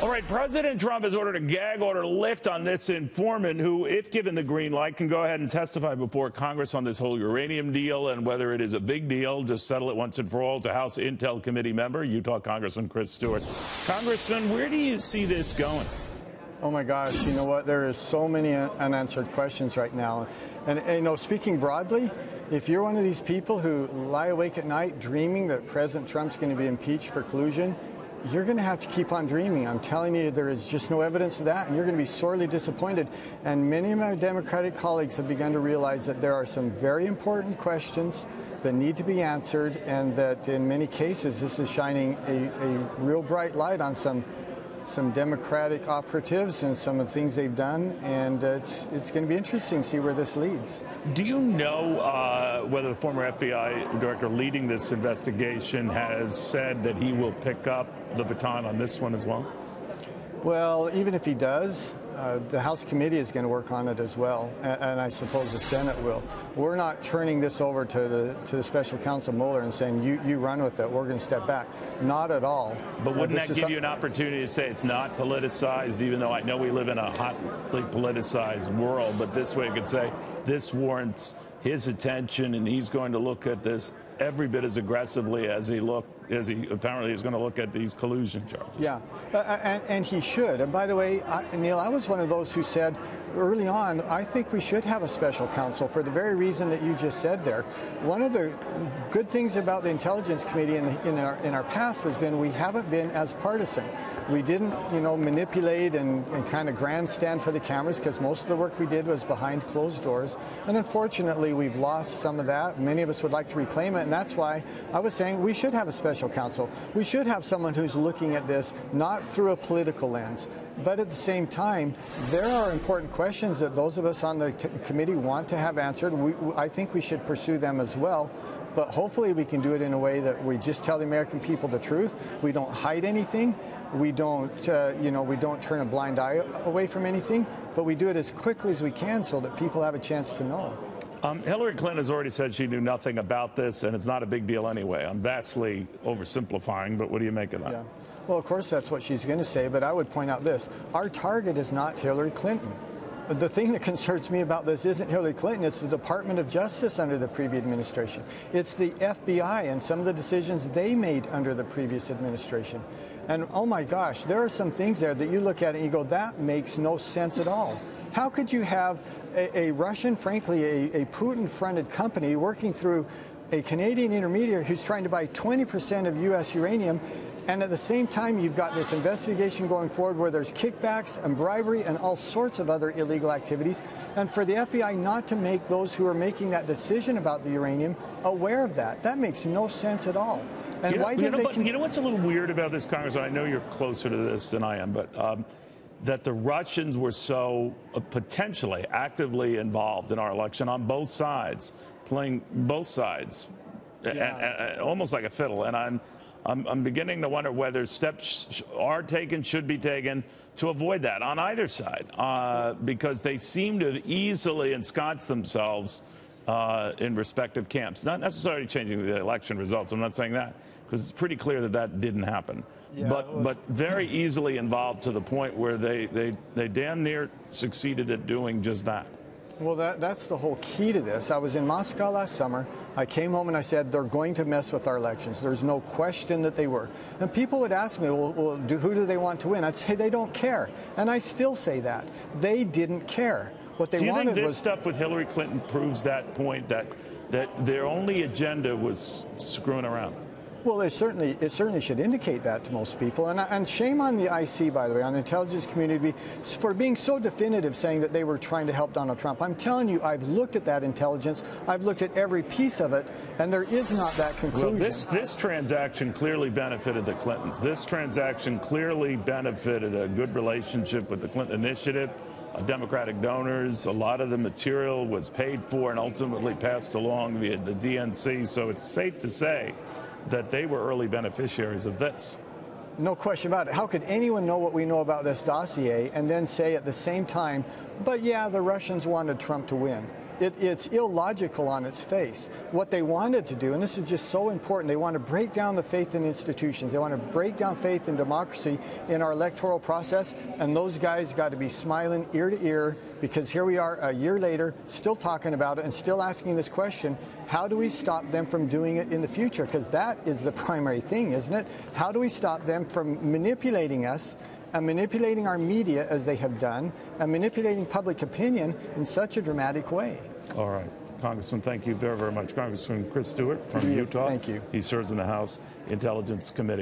All right, President Trump has ordered a gag order lift on this informant who, if given the green light, can go ahead and testify before Congress on this whole uranium deal and whether it is a big deal. Just settle it once and for all to House Intel Committee member, Utah Congressman Chris Stewart. Congressman, where do you see this going? Oh, my gosh. You know what? There is so many unanswered questions right now. And you know, speaking broadly, if you're one of these people who lie awake at night dreaming that President Trump's going to be impeached for collusion, you're going to have to keep on dreaming. I'm telling you, there is just no evidence of that, and you're going to be sorely disappointed. And many of my Democratic colleagues have begun to realize that there are some very important questions that need to be answered, and that in many cases this is shining a real bright light on some Democratic operatives and some of the things they've done, and it's going to be interesting to see where this leads. Do you know whether the former FBI director leading this investigation has said that he will pick up the baton on this one as well? Well, even if he does, the House committee is going to work on it as well, and I suppose the Senate will. We're not turning this over to the special counsel Mueller and saying, you run with it, we're going to step back. Not at all. But wouldn't that give you an opportunity to say it's not politicized, even though I know we live in a hotly politicized world, but this way it could say this warrants his attention and he's going to look at this every bit as aggressively as he apparently is going to look at these collusion charges. Yeah, and he should. And by the way, Neil, I was one of those who said early on, I think we should have a special counsel for the very reason that you just said there. One of the good things about the Intelligence Committee in our past has been we haven't been as partisan. We didn't, manipulate and kind of grandstand for the cameras, because most of the work we did was behind closed doors. And unfortunately, we've lost some of that. Many of us would like to reclaim it, and that's why I was saying we should have a special counsel. We should have someone who's looking at this not through a political lens, but at the same time, there are important questions that those of us on the committee want to have answered. I think we should pursue them as well. But hopefully we can do it in a way that we just tell the American people the truth. We don't hide anything. We don't, we don't turn a blind eye away from anything. But we do it as quickly as we can so that people have a chance to know. Hillary Clinton has already said she knew nothing about this, and it's not a big deal anyway. I'm vastly oversimplifying, but what do you make of that? Yeah. Well, of course, that's what she's going to say. But I would point out this. Our target is not Hillary Clinton. The thing that concerns me about this isn't Hillary Clinton, it's the Department of Justice under the previous administration. It's the FBI and some of the decisions they made under the previous administration. And oh my gosh, there are some things there that you look at and you go, that makes no sense at all. How could you have a Russian, frankly, a Putin-fronted company working through a Canadian intermediary who's trying to buy 20% of U.S. uranium, and at the same time, you've got this investigation going forward where there's kickbacks and bribery and all sorts of other illegal activities. And for the FBI not to make those who are making that decision about the uranium aware of that, that makes no sense at all. And you know what's a little weird about this, Congressman? I know you're closer to this than I am, but that the Russians were so potentially actively involved in our election on both sides, playing both sides, almost like a fiddle. And I'm beginning to wonder whether steps are taken, should be taken to avoid that on either side, because they seem to easily ensconce themselves in respective camps. Not necessarily changing the election results. I'm not saying that, because it's pretty clear that that didn't happen. Yeah, but very easily involved to the point where they damn near succeeded at doing just that. Well, that's the whole key to this. I was in Moscow last summer. I came home and I said, they're going to mess with our elections. There's no question that they were. And people would ask me, well who do they want to win? I'd say they don't care. And I still say that. They didn't care. What they wanted was... Do you think this stuff with Hillary Clinton proves that point, that their only agenda was screwing around? Well, it certainly should indicate that to most people. And shame on the IC, by the way, on the intelligence community, for being so definitive, saying that they were trying to help Donald Trump. I'm telling you, I've looked at that intelligence. I've looked at every piece of it, and there is not that conclusion. Well, this transaction clearly benefited the Clintons. This transaction clearly benefited a good relationship with the Clinton Initiative, Democratic donors. A lot of the material was paid for and ultimately passed along via the DNC. So it's safe to say that they were early beneficiaries of this. No question about it. How could anyone know what we know about this dossier and then say at the same time, but yeah, the Russians wanted Trump to win? It's illogical on its face. What they wanted to do, and this is just so important, they want to break down the faith in institutions. They want to break down faith in democracy in our electoral process, and those guys got to be smiling ear to ear, because here we are a year later still talking about it and still asking this question: how do we stop them from doing it in the future? Because that is the primary thing, isn't it? How do we stop them from manipulating us and manipulating our media as they have done, and manipulating public opinion in such a dramatic way? All right. Congressman, thank you very, very much. Congressman Chris Stewart from Utah. Thank you. He serves in the House Intelligence Committee.